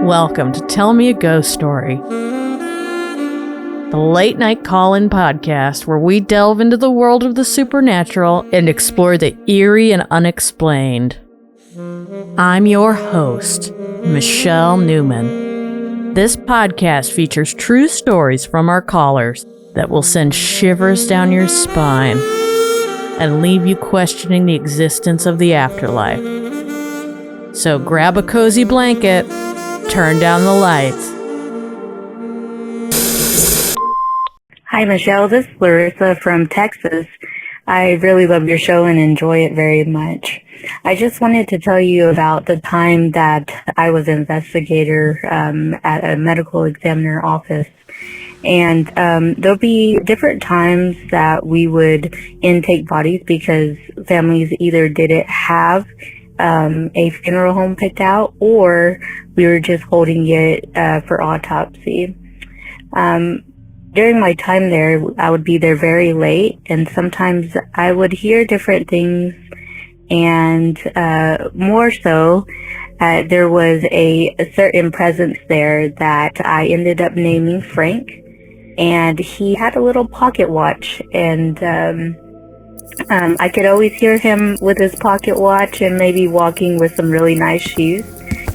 Welcome to Tell Me a Ghost Story, the late night call-in podcast where we delve into the world of the supernatural and explore the eerie and unexplained. I'm your host, Michelle Newman. This podcast features true stories from our callers that will send shivers down your spine and leave you questioning the existence of the afterlife. So grab a cozy blanket, turn down the lights. Hi, Michelle. This is Larissa from Texas. I really love your show and enjoy it very much. I just wanted to tell you about the time that I was an investigator at a medical examiner office. And there'll be different times that we would intake bodies because families either didn't have a funeral home picked out, or we were just holding it for autopsy. During my time there, I would be there very late, and sometimes I would hear different things, and more so, there was a certain presence there that I ended up naming Frank, and he had a little pocket watch, and I could always hear him with his pocket watch and maybe walking with some really nice shoes.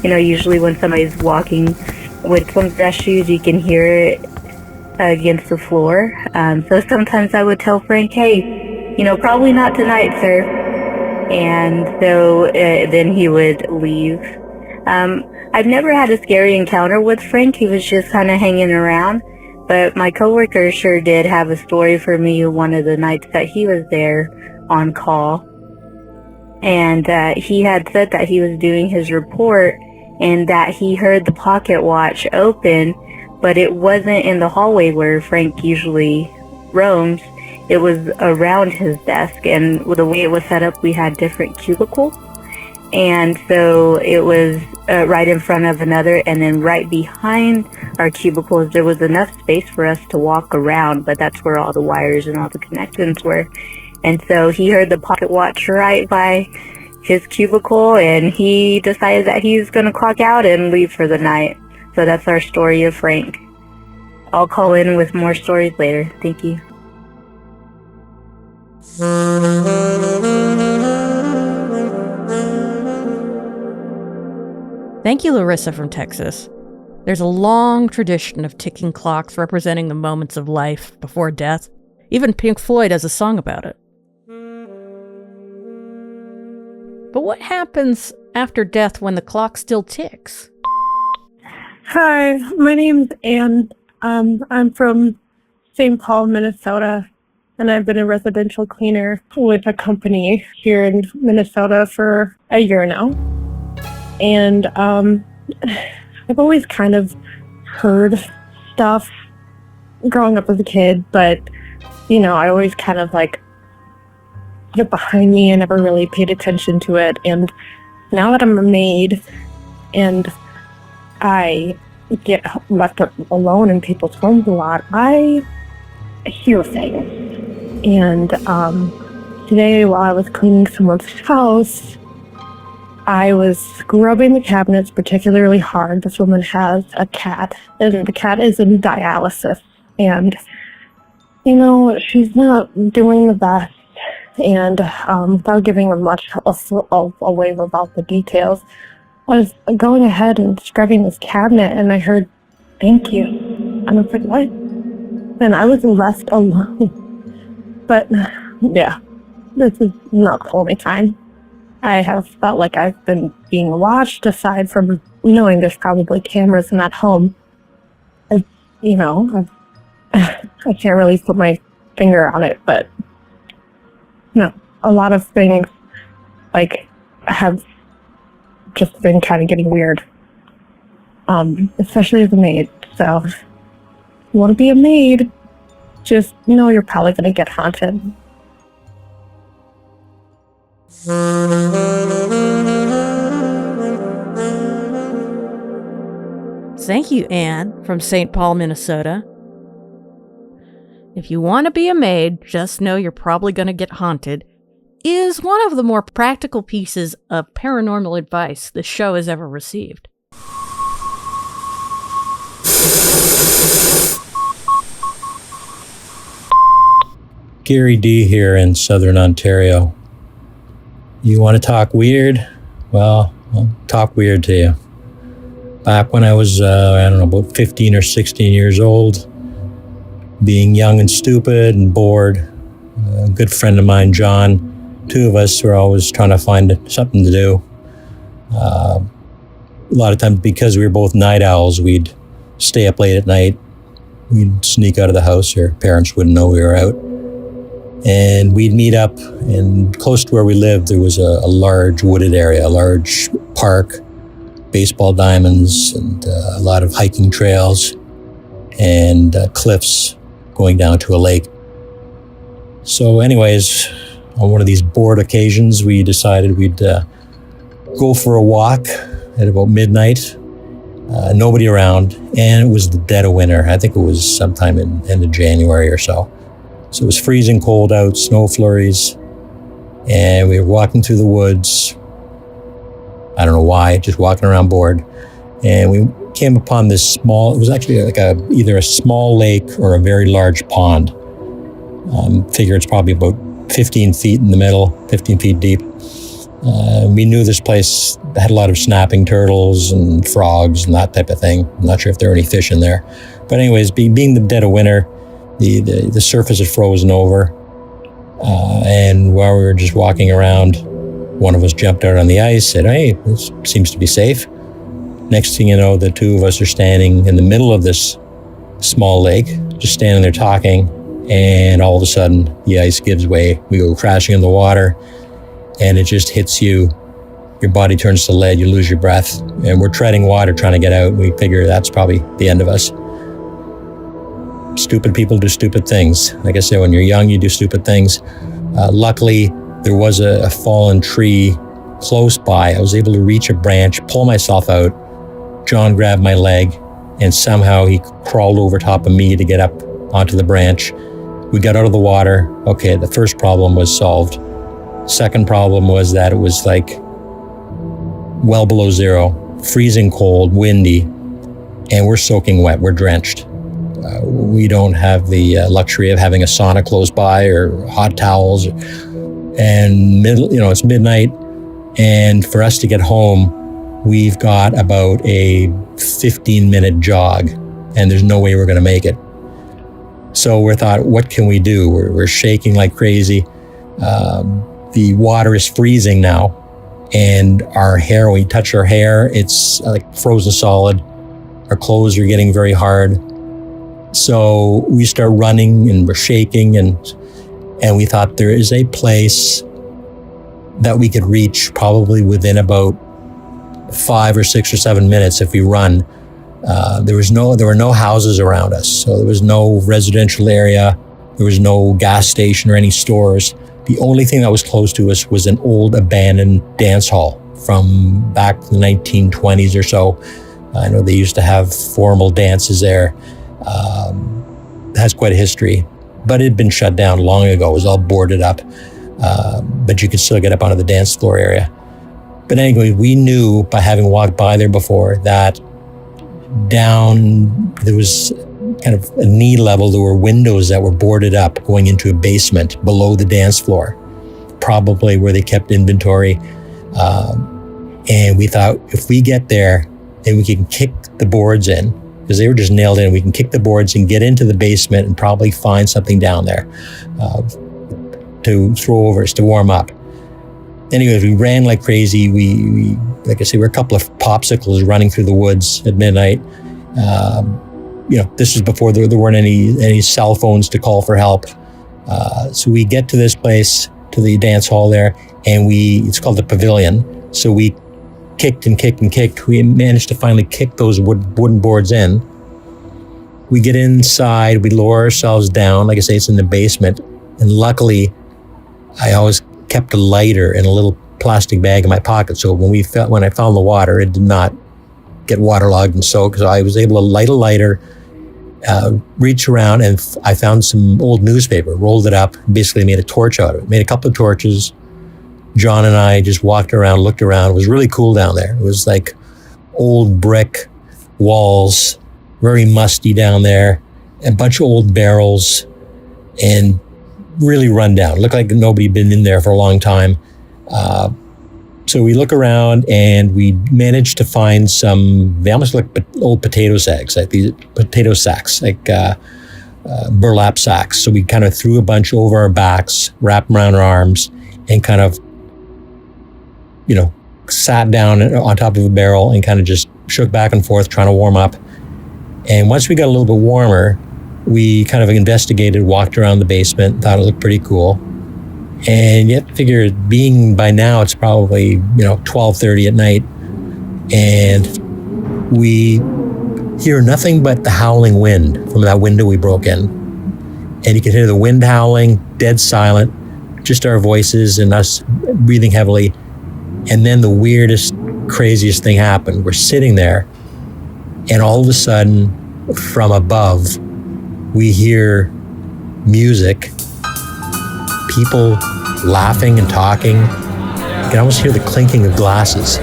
You know, usually when somebody's walking with some dress shoes, you can hear it against the floor. So sometimes I would tell Frank, hey, you know, probably not tonight, sir. And so then he would leave. I've never had a scary encounter with Frank. He was just kind of hanging around. But my coworker sure did have a story for me one of the nights that he was there on call. And he had said that he was doing his report and that he heard the pocket watch open, but it wasn't in the hallway where Frank usually roams. It was around his desk, and the way it was set up, we had different cubicles. And so it was right in front of another, and then right behind our cubicles, there was enough space for us to walk around, but that's where all the wires and all the connections were. And so he heard the pocket watch right by his cubicle, and he decided that he's going to clock out and leave for the night. So that's our story of Frank. I'll call in with more stories later. Thank you. Thank you, Larissa from Texas. There's a long tradition of ticking clocks representing the moments of life before death. Even Pink Floyd has a song about it. But what happens after death when the clock still ticks? Hi, my name's Anne. I'm from St. Paul, Minnesota, and I've been a residential cleaner with a company here in Minnesota for a year now. And I've always kind of heard stuff growing up as a kid, but, you know, I always kind of like put it behind me and never really paid attention to it. And now that I'm a maid and I get left alone in people's homes a lot, I hear things. And today, while I was cleaning someone's house, I was scrubbing the cabinets particularly hard. This woman has a cat, and the cat is in dialysis. And, you know, she's not doing the best. And without giving her much away about the details, I was going ahead and scrubbing this cabinet, and I heard, "Thank you." And I was like, "What?" And I was left alone. But, yeah, this is not the only time I have felt like I've been being watched, aside from knowing there's probably cameras in that home. I can't really put my finger on it, but no, a lot of things like have just been kind of getting weird, especially as a maid. So, if you want to be a maid, just know you're probably going to get haunted. Thank you, Anne from St. Paul, Minnesota. If you want to be a maid, just know you're probably going to get haunted, is one of the more practical pieces of paranormal advice the show has ever received. Gary D here in Southern Ontario. You want to talk weird? Well, I'll talk weird to you. Back when I was, about 15 or 16 years old, being young and stupid and bored, a good friend of mine, John, two of us were always trying to find something to do. A lot of times, because we were both night owls, we'd stay up late at night. We'd sneak out of the house. Our parents wouldn't know we were out. And we'd meet up, and close to where we lived, there was a large wooded area, a large park, baseball diamonds, and a lot of hiking trails, and cliffs going down to a lake. So anyways, on one of these bored occasions, we decided we'd go for a walk at about midnight. Nobody around, and it was the dead of winter. I think it was sometime in end of January or so. So it was freezing cold out, snow flurries, and we were walking through the woods. I don't know why, just walking around bored. And we came upon this small, it was actually like either a small lake or a very large pond. Figure it's probably about 15 feet in the middle, 15 feet deep. We knew this place had a lot of snapping turtles and frogs and that type of thing. I'm not sure if there were any fish in there. But anyways, being the dead of winter, the surface had frozen over. And while we were just walking around, one of us jumped out on the ice, said, "Hey, this seems to be safe." Next thing you know, the two of us are standing in the middle of this small lake, just standing there talking, and all of a sudden, the ice gives way. We go crashing in the water, and it just hits you. Your body turns to lead, you lose your breath, and we're treading water trying to get out. We figure that's probably the end of us. Stupid people do stupid things. Like I said, when you're young, you do stupid things. Luckily, there was a fallen tree close by. I was able to reach a branch, pull myself out. John grabbed my leg, and somehow he crawled over top of me to get up onto the branch. We got out of the water. Okay, the first problem was solved. Second problem was that it was like well below zero, freezing cold, windy, and we're soaking wet, we're drenched. We don't have the luxury of having a sauna close by or hot towels. And it's midnight, and for us to get home, we've got about a 15-minute jog, and there's no way we're going to make it. So we thought, what can we do? We're shaking like crazy. The water is freezing now, and our hair, when we touch our hair, it's like frozen solid. Our clothes are getting very hard. So we start running, and we're shaking, and we thought there is a place that we could reach probably within about 5 or 6 or 7 minutes if we run. There were no houses around us, so there was no residential area. There was no gas station or any stores. The only thing that was close to us was an old abandoned dance hall from back in the 1920s or so. I know they used to have formal dances there. It has quite a history, but it had been shut down long ago. It was all boarded up, but you could still get up onto the dance floor area. But anyway, we knew by having walked by there before that down, there was kind of a knee level, there were windows that were boarded up going into a basement below the dance floor, probably where they kept inventory. And we thought, if we get there and we can kick the boards in, because they were just nailed in, we can kick the boards and get into the basement and probably find something down there to throw over us, to warm up. Anyways, we ran like crazy. We like I say, we're a couple of popsicles running through the woods at midnight. This was before there weren't any cell phones to call for help. So we get to this place, to the dance hall there, and it's called the Pavilion. So we kicked and kicked and kicked. We managed to finally kick those wooden boards in. We get inside, we lower ourselves down. Like I say, it's in the basement. And luckily, I always kept a lighter in a little plastic bag in my pocket. So when I found the water, it did not get waterlogged and soaked. So I was able to light a lighter, reach around, and I found some old newspaper, rolled it up, basically made a torch out of it. Made a couple of torches, John and I just walked around, looked around. It was really cool down there. It was like old brick walls, very musty down there, a bunch of old barrels, and really run down. Looked like nobody had been in there for a long time. So we look around and we managed to find they almost look like old potato sacks, like these potato sacks, like burlap sacks. So we kind of threw a bunch over our backs, wrapped them around our arms, and kind of, sat down on top of a barrel and kind of just shook back and forth, trying to warm up. And once we got a little bit warmer, we kind of investigated, walked around the basement, thought it looked pretty cool. And yet figured, being by now, it's probably, 12:30 at night. And we hear nothing but the howling wind from that window we broke in. And you can hear the wind howling, dead silent, just our voices and us breathing heavily. And then the weirdest, craziest thing happened. We're sitting there, and all of a sudden, from above, we hear music, people laughing and talking. You can almost hear the clinking of glasses.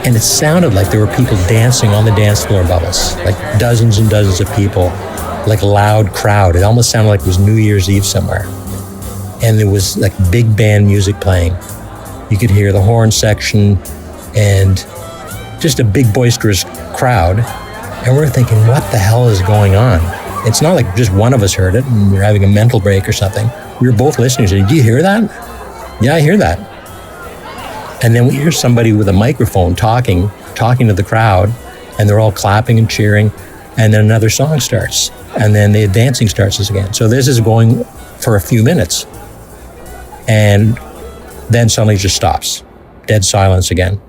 And it sounded like there were people dancing on the dance floor above us, like dozens and dozens of people, like a loud crowd. It almost sounded like it was New Year's Eve somewhere. And there was like big band music playing. You could hear the horn section and just a big boisterous crowd. And we're thinking, what the hell is going on? It's not like just one of us heard it and we're having a mental break or something. We were both listening to it. Do you hear that? Yeah, I hear that. And then we hear somebody with a microphone talking to the crowd, and they're all clapping and cheering. And then another song starts, and then the dancing starts again. So this is going for a few minutes. And then suddenly it just stops. Dead silence again.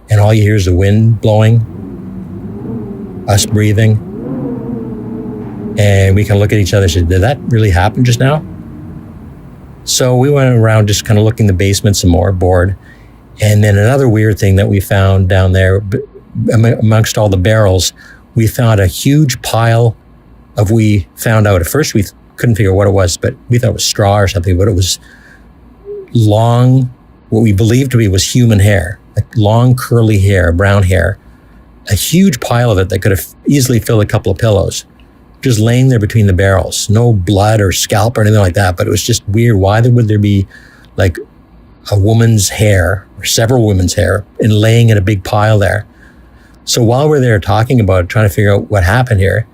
And all you hear is the wind blowing, us breathing. And we can look at each other and say, did that really happen just now? So we went around just kind of looking the basement some more, bored. And then another weird thing that we found down there, amongst all the barrels, we found a huge pile of, we found out, at first we couldn't figure out what it was, but we thought it was straw or something, but it was long, what we believed to be was human hair, like long curly hair, brown hair, a huge pile of it that could have easily filled a couple of pillows, just laying there between the barrels. No blood or scalp or anything like that, but it was just weird. Why would there be like a woman's hair or several women's hair and laying in a big pile there? So while we're there talking about it, trying to figure out what happened here,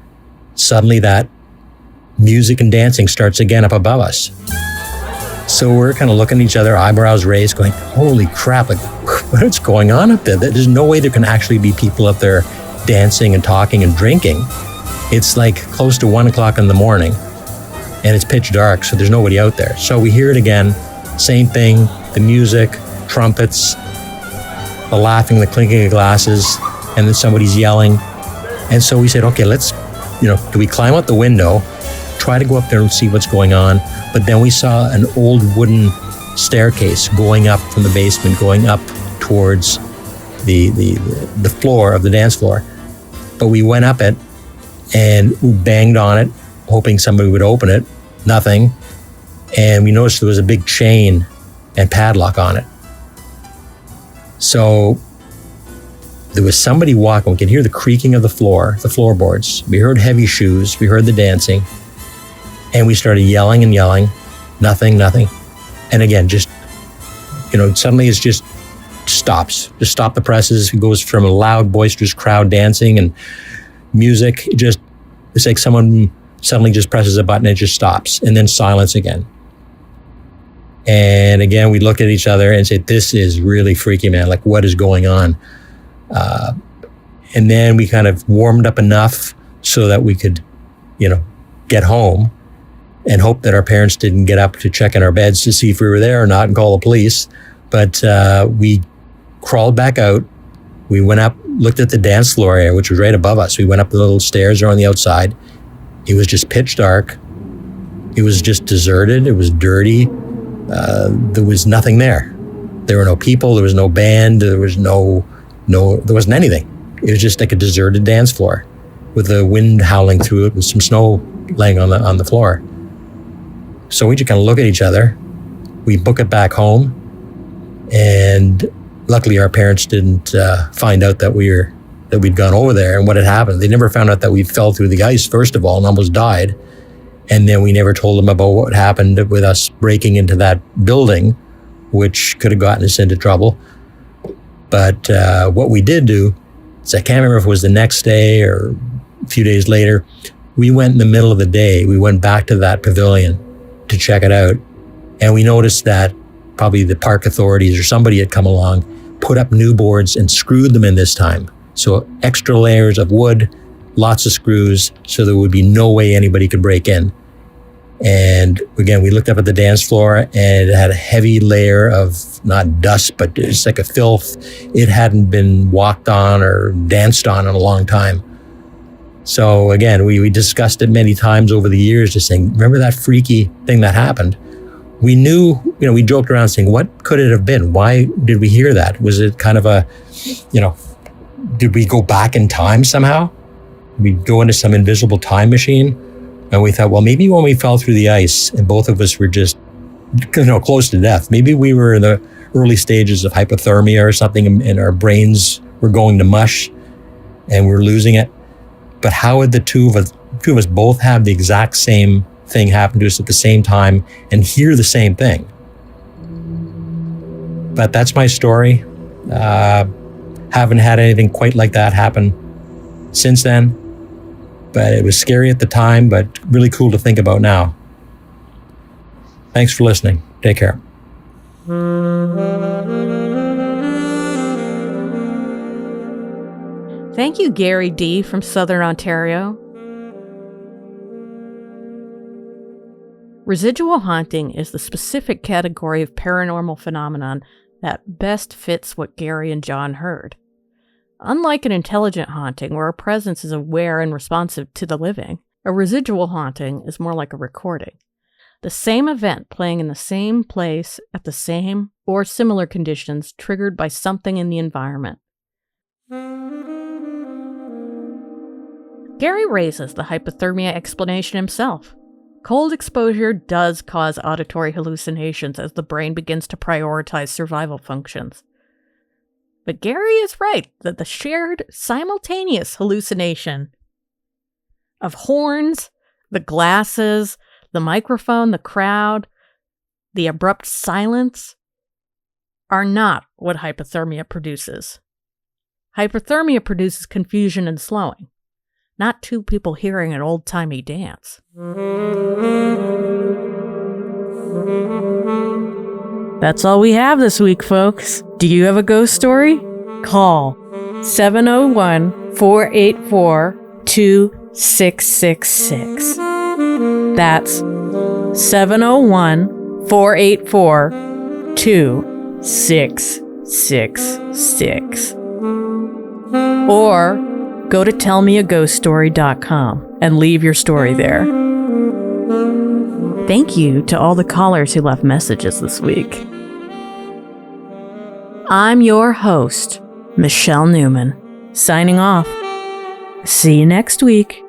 suddenly that music and dancing starts again up above us. So we're kind of looking at each other, eyebrows raised, going, holy crap, like what's going on up there? There's no way there can actually be people up there dancing and talking and drinking. It's like close to 1 o'clock in the morning and it's pitch dark, so there's nobody out there. So we hear it again, same thing, the music, trumpets, the laughing, the clinking of glasses, and then somebody's yelling. And so we said, okay, let's, do we climb out the window, try to go up there and see what's going on? But then we saw an old wooden staircase going up from the basement, going up towards the floor of the dance floor. But we went up it and we banged on it, hoping somebody would open it. Nothing. And we noticed there was a big chain and padlock on it. So there was somebody walking. We could hear the creaking of the floorboards. We heard heavy shoes. We heard the dancing. And we started yelling and yelling. Nothing. And again, just, suddenly it's just stops. Just stop the presses. It goes from a loud, boisterous crowd dancing and music. It's like someone suddenly just presses a button and it just stops. And then silence again. And again, we look at each other and say, this is really freaky, man. Like, what is going on? And then we kind of warmed up enough so that we could, get home and hope that our parents didn't get up to check in our beds to see if we were there or not and call the police. But we crawled back out. We went up, looked at the dance floor area, which was right above us. We went up the little stairs on the outside. It was just pitch dark. It was just deserted. It was dirty. There was nothing there. There were no people. There was no band. There was there wasn't anything. It was just like a deserted dance floor with the wind howling through it with some snow laying on the floor. So we just kind of look at each other we book it back home. And luckily our parents didn't find out that we'd gone over there and what had happened. They never found out that we fell through the ice, first of all, and almost died. And then we never told them about what happened with us breaking into that building, which could have gotten us into trouble. But what we did do is, I can't remember if it was the next day or a few days later, we went in the middle of the day. We went back to that pavilion to check it out. And we noticed that probably the park authorities or somebody had come along, put up new boards and screwed them in this time. So extra layers of wood, lots of screws, so there would be no way anybody could break in. And again, we looked up at the dance floor and it had a heavy layer of not dust, but it's like a filth. It hadn't been walked on or danced on in a long time. So again, we discussed it many times over the years, just saying, remember that freaky thing that happened? We knew, we joked around saying, what could it have been? Why did we hear that? Was it kind of a, did we go back in time somehow? We'd go into some invisible time machine. And we thought, well, maybe when we fell through the ice and both of us were just, close to death, maybe we were in the early stages of hypothermia or something and our brains were going to mush and we're losing it. But how would the two of us both have the exact same thing happen to us at the same time and hear the same thing? But that's my story. Haven't had anything quite like that happen since then. But it was scary at the time, but really cool to think about now. Thanks for listening. Take care. Thank you, Gary D. from Southern Ontario. Residual haunting is the specific category of paranormal phenomenon that best fits what Gary and John heard. Unlike an intelligent haunting, where a presence is aware and responsive to the living, a residual haunting is more like a recording. The same event playing in the same place at the same or similar conditions triggered by something in the environment. Gary raises the hypothermia explanation himself. Cold exposure does cause auditory hallucinations as the brain begins to prioritize survival functions. But Gary is right that the shared simultaneous hallucination of horns, the glasses, the microphone, the crowd, the abrupt silence are not what hypothermia produces. Hypothermia produces confusion and slowing, not two people hearing an old-timey dance. That's all we have this week, folks. Do you have a ghost story? Call 701-484-2666. That's 701-484-2666. Or go to tellmeaghoststory.com and leave your story there. Thank you to all the callers who left messages this week. I'm your host, Michelle Newman, signing off. See you next week.